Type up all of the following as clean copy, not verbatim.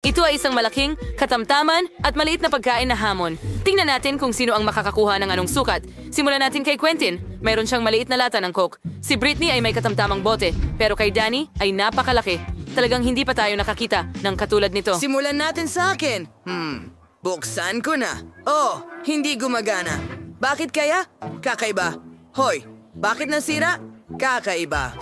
Ito ay isang malaking, katamtaman at maliit na pagkain na hamon. Tingnan natin kung sino ang makakakuha ng anong sukat. Simulan natin kay Quentin. Mayroon siyang maliit na lata ng Coke. Si Britney ay may katamtamang bote, pero kay Danny ay napakalaki. Talagang hindi pa tayo nakakita ng katulad nito. Simulan natin sa akin. Buksan ko na. Oh, hindi gumagana. Bakit kaya? Kakaiba. Hoy, bakit nasira? Kakaiba.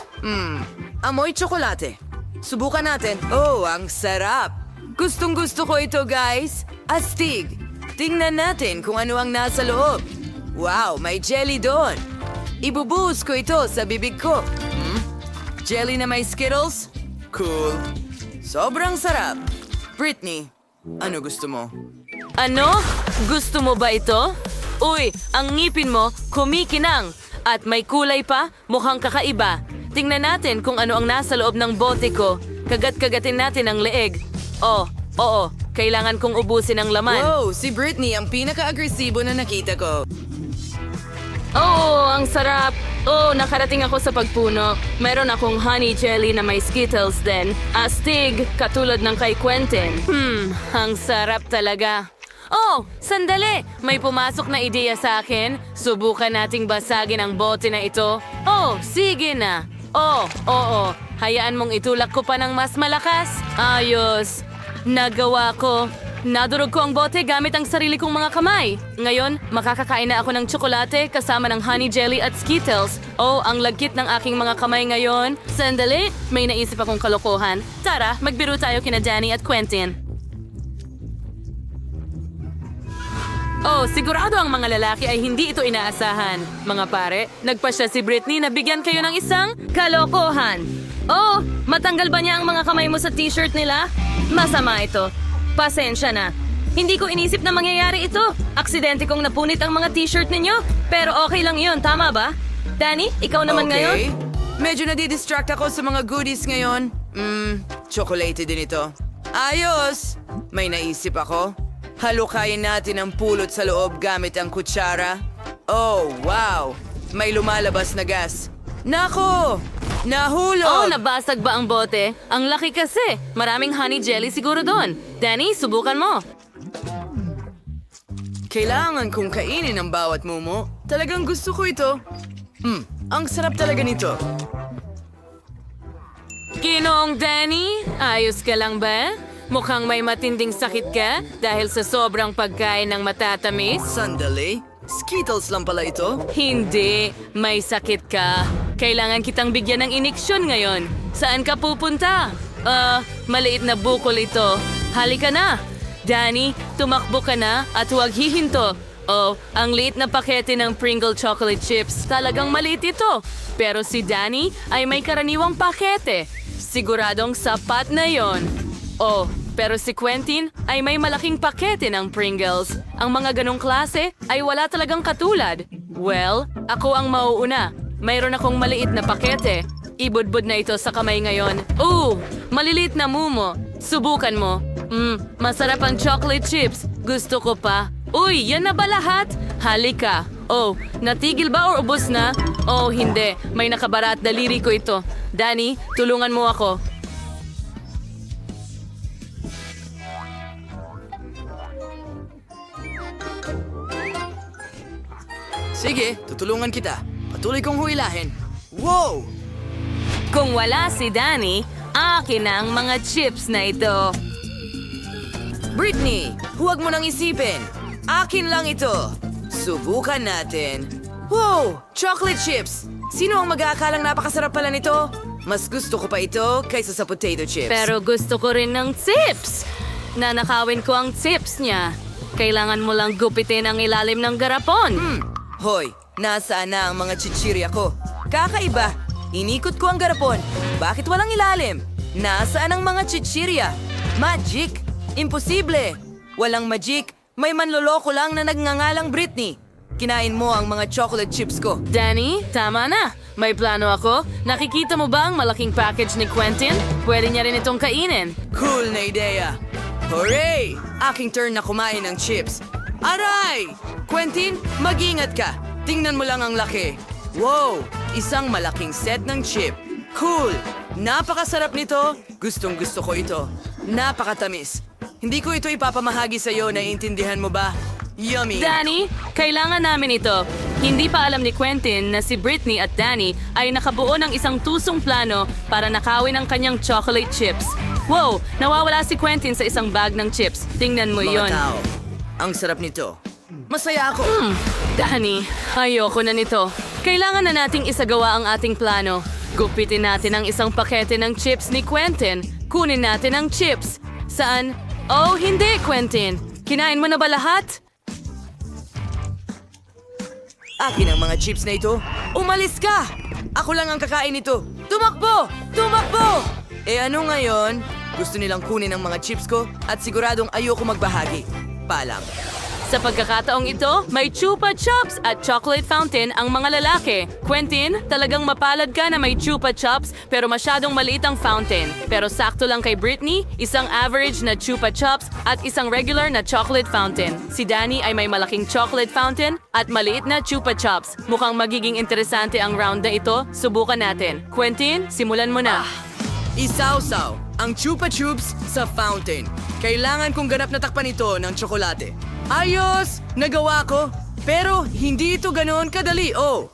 Amoy tsokolate. Subukan natin. Oh, ang sarap. Gustong gusto ko ito, guys. Astig. Tingnan natin kung ano ang nasa loob. Wow, may jelly doon. Ibubuhos ko ito sa bibig ko. Jelly na may Skittles? Cool. Sobrang sarap. Britney, ano gusto mo? Ano? Gusto mo ba ito? Uy, ang ngipin mo kumikinang. At may kulay pa, mukhang kakaiba. Tingnan natin kung ano ang nasa loob ng bote ko. Kagat-kagatin natin ang leeg. Oh, oo, kailangan kong ubusin ang laman. Wow, si Britney ang pinaka-agresibo na nakita ko. Oh, ang sarap! Oh, nakarating ako sa pagpuno. Meron akong honey jelly na may Skittles din. Astig, katulad ng kay Quentin. Ang sarap talaga. Oh, sandali! May pumasok na ideya sa akin. Subukan nating basagin ang bote na ito. Oh, sige na. Oh, oo. Hayaan mong itulak ko pa ng mas malakas. Ayos. Nagawa ko. Nadurog ko ang bote gamit ang sarili kong mga kamay. Ngayon, makakakain na ako ng tsokolate kasama ng honey jelly at Skittles. Oh, ang lagkit ng aking mga kamay ngayon. Sandali, may naisip akong kalokohan. Tara, magbiro tayo kina Danny at Quentin. Oh, sigurado ang mga lalaki ay hindi ito inaasahan. Mga pare, nagpasya si Britney na bigyan kayo ng isang kalokohan. Oh, matanggal ba niya ang mga kamay mo sa t-shirt nila? Masama ito. Pasensya na. Hindi ko inisip na mangyayari ito. Aksidente kong napunit ang mga t-shirt ninyo. Pero okay lang yun, tama ba? Danny, ikaw naman ngayon? Medyo nadidistract ako sa mga goodies ngayon. Chocolate din ito. Ayos! May naisip ako. Halukayin natin ang pulot sa loob gamit ang kutsara. Oh, wow! May lumalabas na gas. Nako! Nahulog! Oh, nabasag ba ang bote? Ang laki kasi. Maraming honey jelly siguro doon. Danny, subukan mo. Kailangan kong kainin ang bawat mumo. Talagang gusto ko ito. Ang sarap talaga nito. Ginoong Danny, ayos ka lang ba? Mukhang may matinding sakit ka dahil sa sobrang pagkain ng matatamis. Sandali. Skittles lang pala ito. Hindi, may sakit ka. Kailangan kitang bigyan ng iniksyon ngayon. Saan ka pupunta? Maliit na bukol ito. Halika na. Danny, tumakbo ka na at huwag hihinto. Oh, ang liit na pakete ng Pringle chocolate chips. Talagang maliit ito. Pero si Danny ay may karaniwang pakete. Siguradong sapat na yon. Oh, pero si Quentin ay may malaking pakete ng Pringles. Ang mga ganong klase ay wala talagang katulad. Well, ako ang mauuna. Mayroon akong maliit na pakete. Ibudbud na ito sa kamay ngayon. Maliliit na mumo. Subukan mo. Masarap ang chocolate chips. Gusto ko pa. Uy, yan na ba lahat? Halika. Oh, natigil ba o ubos na? Oh, hindi. May nakabara at daliri ko ito. Danny, tulungan mo ako. Sige, tutulungan kita. Patuloy kong huilahin. Wow! Kung wala si Danny, akin na ang mga chips na ito. Britney, huwag mo nang isipin. Akin lang ito. Subukan natin. Wow! Chocolate chips! Sino ang mag-aakalang napakasarap pala nito? Mas gusto ko pa ito kaysa sa potato chips. Pero gusto ko rin ng chips. Nanakawin ko ang chips niya. Kailangan mo lang gupitin ang ilalim ng garapon. Hoy, nasaan na ang mga chichirya ko? Kakaiba. Inikot ko ang garapon. Bakit walang ilalim? Nasaan ang mga chichirya? Magic? Imposible. Walang magic. May manloloko lang na nagngangalang Britney. Kinain mo ang mga chocolate chips ko. Danny, tama na. May plano ako. Nakikita mo ba ang malaking package ni Quentin? Pwede niya rin itong kainin. Cool na ideya. Hooray! Aking turn na kumain ng chips. Aray! Quentin, mag-ingat ka. Tingnan mo lang ang laki. Wow! Isang malaking set ng chip. Cool! Napakasarap nito. Gustong gusto ko ito. Napakatamis. Hindi ko ito ipapamahagi sa'yo, naiintindihan mo ba? Yummy! Danny, kailangan namin ito. Hindi pa alam ni Quentin na si Britney at Danny ay nakabuo ng isang tusong plano para nakawin ang kanyang chocolate chips. Wow! Nawawala si Quentin sa isang bag ng chips. Tingnan mo Mga yon. tao, ang sarap nito. Masaya ako. Danny, ayoko na nito. Kailangan na nating isagawa ang ating plano. Gupitin natin ang isang pakete ng chips ni Quentin. Kunin natin ang chips. Saan? Oh, hindi, Quentin. Kinain mo na ba lahat? Akin ang mga chips na ito. Umalis ka! Ako lang ang kakain nito. Tumakbo! Tumakbo! Eh ano ngayon? Gusto nilang kunin ang mga chips ko at siguradong ayoko magbahagi. Paalam. Sa pagkakataong ito, may Chupa Chups at chocolate fountain ang mga lalaki. Quentin, talagang mapalad ka na may Chupa Chups pero masyadong maliit ang fountain. Pero sakto lang kay Britney, isang average na Chupa Chups at isang regular na chocolate fountain. Si Danny ay may malaking chocolate fountain at maliit na Chupa Chups. Mukhang magiging interesante ang round na ito. Subukan natin. Quentin, simulan mo na. Isawsaw ang Chupa Chups sa fountain. Kailangan kong ganap na takpan ito ng tsokolate. Ayos! Nagawa ko! Pero hindi ito ganoon kadali, oh!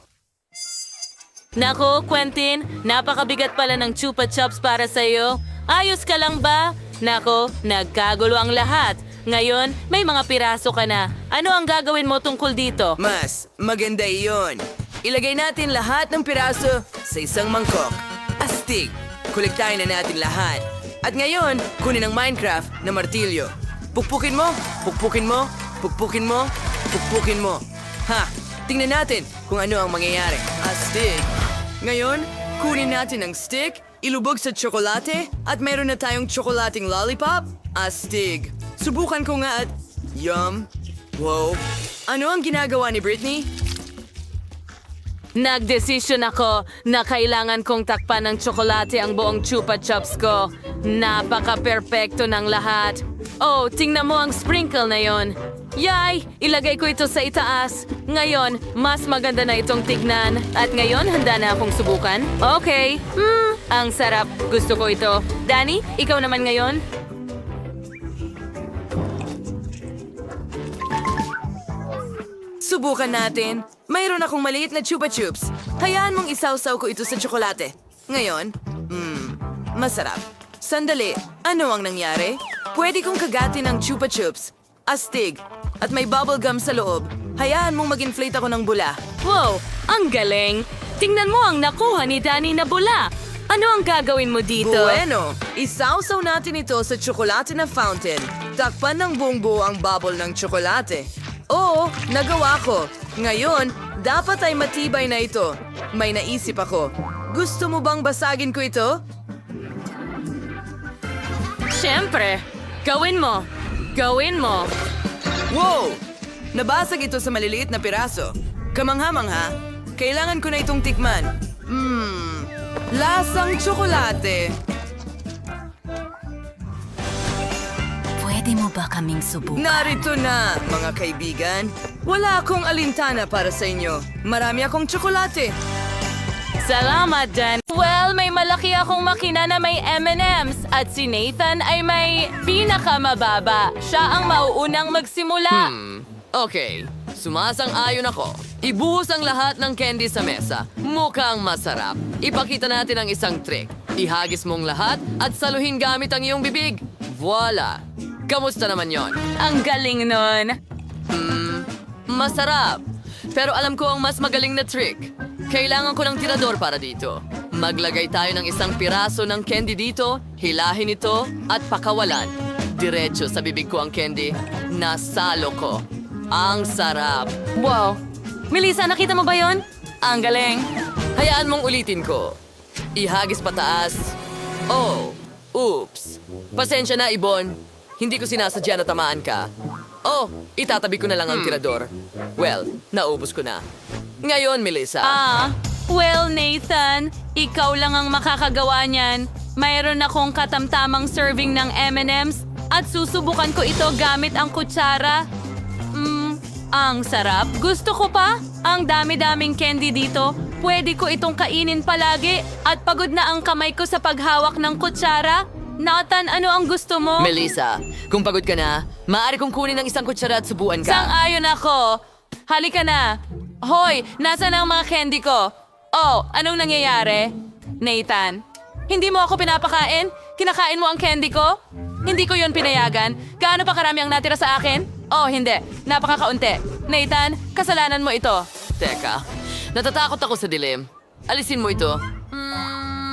Nako, Quentin, napakabigat pala ng Chupa Chups para sa'yo. Ayos ka lang ba? Nako, nagkagulo ang lahat. Ngayon, may mga piraso ka na. Ano ang gagawin mo tungkol dito? Mas maganda iyon. Ilagay natin lahat ng piraso sa isang mangkok. Astig! Kolektahin na natin lahat. At ngayon, kunin ang Minecraft na martilyo. Pukpukin mo, pukpukin mo, pukpukin mo, pukpukin mo. Ha! Tingnan natin kung ano ang mangyayari. Astig! Ngayon, kunin natin ang stick, ilubog sa tsokolate, at meron na tayong tsokolating lollipop. Astig! Subukan ko nga at... Yum! Wow! Ano ang ginagawa ni Britney? Nagdesisyon ako na kailangan kong takpan ng tsokolate ang buong Chupa Chups ko. Napaka-perpekto ng lahat. Oh, tingnan mo ang sprinkle na yon. Yay! Ilagay ko ito sa itaas. Ngayon, mas maganda na itong tignan. At ngayon, handa na akong subukan. Okay. Ang sarap. Gusto ko ito. Danny, ikaw naman ngayon? Subukan natin. Mayroon akong maliit na Chupa Chups. Hayaan mong isawsaw ko ito sa tsokolate. Ngayon, masarap. Sandali, ano ang nangyari? Pwede kong kagatin ang Chupa Chups. Astig. At may bubble gum sa loob. Hayaan mong mag-inflate ako ng bula. Wow, ang galing! Tingnan mo ang nakuha ni Danny na bula. Ano ang gagawin mo dito? Bueno, isawsaw natin ito sa tsokolate na fountain. Takpan ng buong buo ang bubble ng tsokolate. Oo, nagawa ko. Ngayon, dapat ay matibay na ito. May naisip ako. Gusto mo bang basagin ko ito? Siyempre! Gawin mo! Gawin mo! Wow! Nabasag ito sa maliliit na piraso. Kamangha-mangha, kailangan ko na itong tikman. Lasang tsokolate. Pwede mo ba kaming subukan? Narito na, mga kaibigan. Wala akong alintana para sa inyo. Marami akong tsokolate. Salamat, Dan. Well, may malaki akong makina na may M&M's at si Nathan ay may pinakamababa. Siya ang mauunang magsimula. Okay, sumasang-ayon ako. Ibuhos ang lahat ng candy sa mesa. Mukhang masarap. Ipakita natin ang isang trick. Ihagis mong lahat at saluhin gamit ang iyong bibig. Voila! Kamusta naman yon? Ang galing nun. Masarap! Pero alam ko ang mas magaling na trick. Kailangan ko ng tirador para dito. Maglagay tayo ng isang piraso ng candy dito, hilahin ito, at pakawalan. Diretso sa bibig ko ang candy. Nasalo ko. Ang sarap. Wow. Melissa, nakita mo ba yon? Ang galing. Hayaan mong ulitin ko. Ihagis pataas. Oh, oops. Pasensya na, Ibon. Hindi ko sinasadya na tamaan ka. Oh, itatabi ko na lang ang tirador. Well, naubos ko na. Ngayon, Melissa. Well, Nathan, ikaw lang ang makakagawa niyan. Mayroon akong katamtamang serving ng M&M's at susubukan ko ito gamit ang kutsara. Ang sarap. Gusto ko pa. Ang dami-daming candy dito. Pwede ko itong kainin palagi at pagod na ang kamay ko sa paghawak ng kutsara. Nathan, ano ang gusto mo? Melissa, kung pagod ka na, maaari kong kunin ng isang kutsara at subuan ka. Sang-ayon ako. Halika na. Hoy, nasaan ang mga candy ko? Oh, anong nangyayari? Nathan, hindi mo ako pinapakain? Kinakain mo ang candy ko? Hindi ko yon pinayagan. Gaano pa karami ang natira sa akin? Oh, hindi. Napakakaunti. Nathan, kasalanan mo ito. Teka, natatakot ako sa dilim. Alisin mo ito.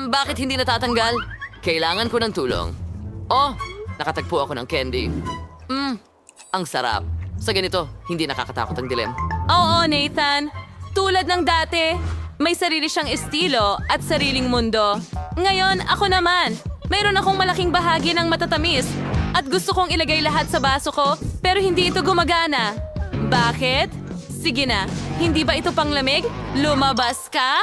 Bakit hindi natatanggal? Kailangan ko ng tulong. Oh, nakatagpo ako ng candy. Ang sarap. Sa ganito, hindi nakakatakot ang dilim. Oo, Nathan. Tulad ng dati, may sarili siyang estilo at sariling mundo. Ngayon, ako naman. Mayroon akong malaking bahagi ng matatamis at gusto kong ilagay lahat sa baso ko pero hindi ito gumagana. Bakit? Sige na, hindi ba ito panglamig? Lumabas ka?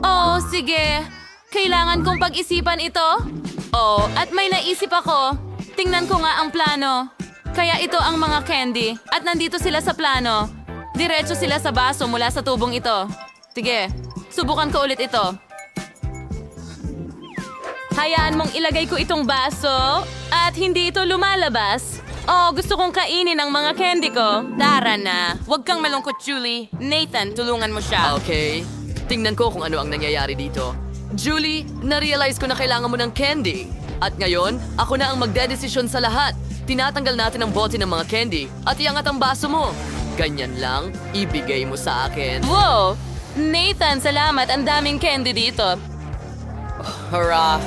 Oh, sige. Kailangan kong pag-isipan ito. Oh, at may naisip ako. Tingnan ko nga ang plano. Kaya ito ang mga candy at nandito sila sa plano. Diretso sila sa baso mula sa tubong ito. Sige, subukan ko ulit ito. Hayaan mong ilagay ko itong baso at hindi ito lumalabas. Oh, gusto kong kainin ang mga candy ko. Tara na. Huwag kang malungkot, Julie. Nathan, tulungan mo siya. Okay, tingnan ko kung ano ang nangyayari dito. Julie, na-realize ko na kailangan mo ng candy. At ngayon, ako na ang magdedesisyon sa lahat. Tinatanggal natin ang bote ng mga candy at iangat ang baso mo. Ganyan lang, ibigay mo sa akin. Wow! Nathan, salamat. Ang daming candy dito. Hurrah!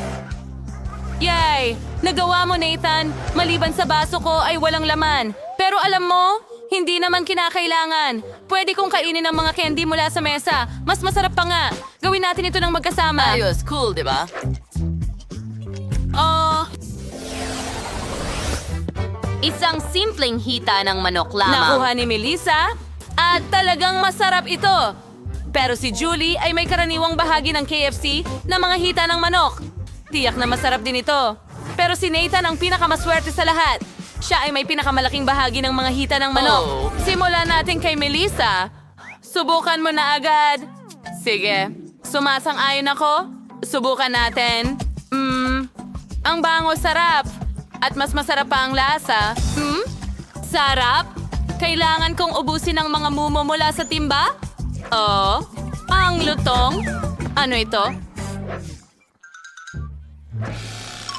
Yay! Nagawa mo, Nathan. Maliban sa baso ko ay walang laman. Pero alam mo, hindi naman kinakailangan. Pwede kong kainin ang mga candy mula sa mesa. Mas masarap pa nga. Gawin natin ito ng magkasama. Ayos, cool, di ba? Oh, Isang simpleng hita ng manok lamang. nakuha ni Melissa. At talagang masarap ito. Pero si Julie ay may karaniwang bahagi ng KFC na mga hita ng manok. Tiyak na masarap din ito. Pero si Nathan ang pinakamaswerte sa lahat. Siya ay may pinakamalaking bahagi ng mga hita ng manok. Oh. Simulan natin kay Melissa. Subukan mo na agad. Sige, sumasang-ayon ako. Subukan natin. Ang bango sarap. At mas masarap pa ang lasa. Sarap? Kailangan kong ubusin ang mga mumo mula sa timba? Oh, ang lutong. Ano ito?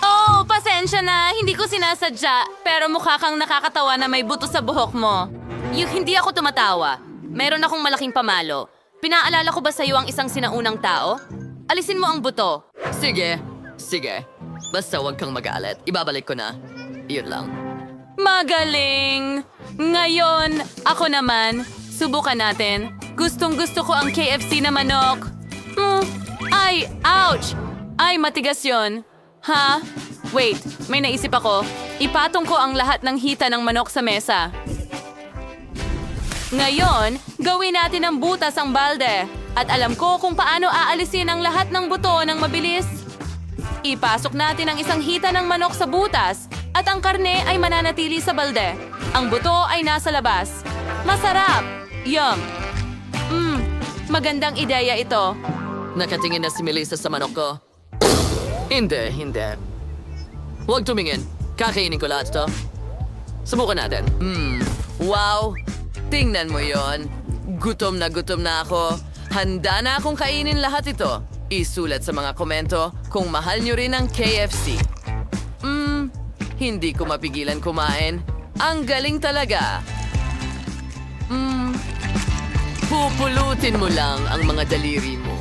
Oh, pasensya na. Hindi ko sinasadya. Pero mukha kang nakakatawa na may buto sa buhok mo. Hindi ako tumatawa. Meron akong malaking pamalo. Pinaalala ko ba sa iyo ang isang sinaunang tao? Alisin mo ang buto. Sige, sige. Basta huwag kang magalit. Ibabalik ko na. Iyon lang. Magaling! Ngayon, ako naman. Subukan natin. Gustong-gusto ko ang KFC na manok. Ay, ouch! Ay, matigas yon. Ha? Wait, may naisip ako. Ipatong ko ang lahat ng hita ng manok sa mesa. Ngayon, gawin natin ang butas ang balde. At alam ko kung paano aalisin ang lahat ng buto ng mabilis. Ipasok natin ang isang hita ng manok sa butas at ang karne ay mananatili sa balde. Ang buto ay nasa labas. Masarap! Yum! Magandang ideya ito. Nakatingin na si Melissa sa manok ko. Hindi, hindi. Huwag tumingin. Kakainin ko lahat to. Subukan natin. Wow! Tingnan mo yon. Gutom na ako. Handa na akong kainin lahat ito. Isulat sa mga komento kung mahal nyo rin ang KFC. Hindi ko mapigilan kumain. Ang galing talaga. Pupulutin mo lang ang mga daliri mo.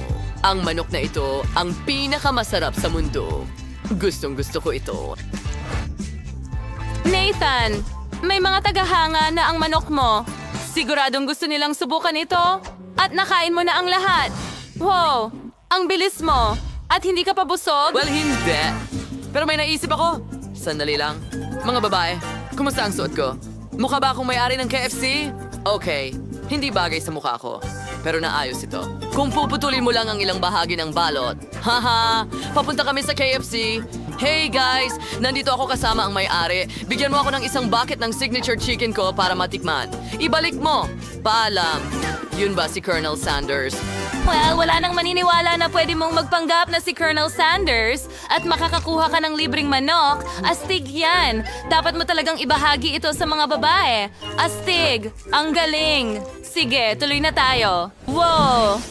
Ang manok na ito ang pinakamasarap sa mundo. Gustong-gusto ko ito. Nathan, may mga tagahanga na ang manok mo. Siguradong gusto nilang subukan ito. At nakain mo na ang lahat. Wow! Ang bilis mo. At hindi ka pa busog? Well, hindi. Pero may naisip ako. Sandali lang. Mga babae, kumusta ang suot ko? Mukha ba akong may-ari ng KFC? Okay, hindi bagay sa mukha ko. Pero naayos ito. Kung puputulin mo lang ang ilang bahagi ng balot. Haha, papunta kami sa KFC. Hey guys, nandito ako kasama ang may-ari. Bigyan mo ako ng isang bucket ng signature chicken ko para matikman. Ibalik mo. Paalam. Yun ba si Colonel Sanders? Well, wala nang maniniwala na pwede mong magpanggap na si Colonel Sanders at makakakuha ka ng libreng manok. Astig yan. Dapat mo talagang ibahagi ito sa mga babae. Astig. Ang galing. Sige, tuloy na tayo. Wow!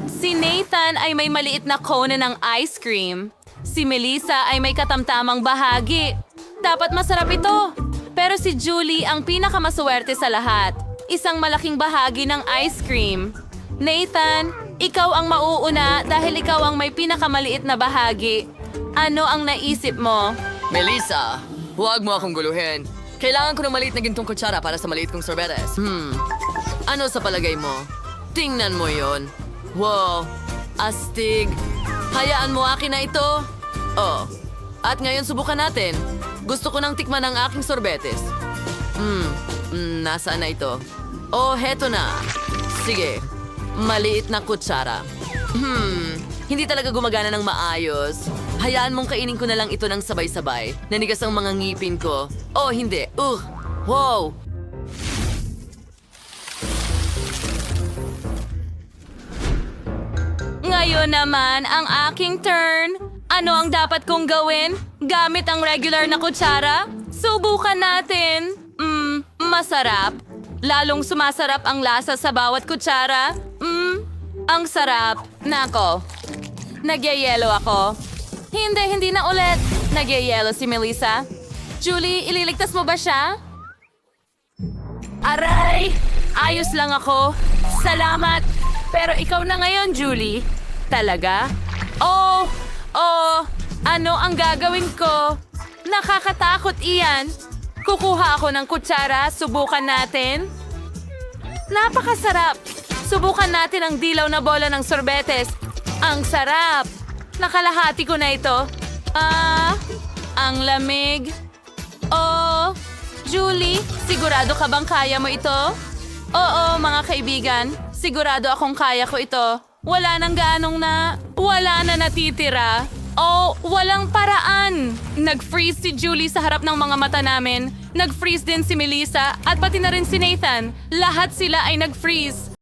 Si Nathan ay may maliit na cone ng ice cream. Si Melissa ay may katamtamang bahagi. Dapat masarap ito. Pero si Julie ang pinakamaswerte sa lahat. Isang malaking bahagi ng ice cream. Nathan, ikaw ang mauuna dahil ikaw ang may pinakamaliit na bahagi. Ano ang naisip mo? Melissa, huwag mo akong guluhin. Kailangan ko ng maliit na gintong kutsara para sa maliit kong sorbetes. Ano sa palagay mo? Tingnan mo yon. Wow, astig. Hayaan mo akin na ito. Oh, at ngayon subukan natin. Gusto ko nang tikman ang aking sorbetes. Nasaan na ito? Oh, heto na. Sige, maliit na kutsara. Hindi talaga gumagana ng maayos. Hayaan mong kainin ko na lang ito ng sabay-sabay. Nanigas ang mga ngipin ko. Oh, hindi. Wow! Ngayon naman, ang aking turn. Ano ang dapat kong gawin? Gamit ang regular na kutsara? Subukan natin. Masarap. Lalong sumasarap ang lasa sa bawat kutsara. Ang sarap. Nako. Nagyayelo ako. Hindi na ulit. Nagyayelo si Melissa. Julie, ililigtas mo ba siya? Aray! Ayos lang ako. Salamat. Pero ikaw na ngayon, Julie. Talaga? Oh, ano ang gagawin ko? Nakakatakot iyan. Kukuha ako ng kutsara, subukan natin. Napakasarap. Subukan natin ang dilaw na bola ng sorbetes. Ang sarap. Nakalahati ko na ito. Ang lamig. Oh, Julie, sigurado ka bang kaya mo ito? Oo, mga kaibigan. Sigurado akong kaya ko ito. Wala na natitira. Oh, walang paraan! Nag-freeze si Julie sa harap ng mga mata namin. Nag-freeze din si Melissa at pati na rin si Nathan. Lahat sila ay nag-freeze.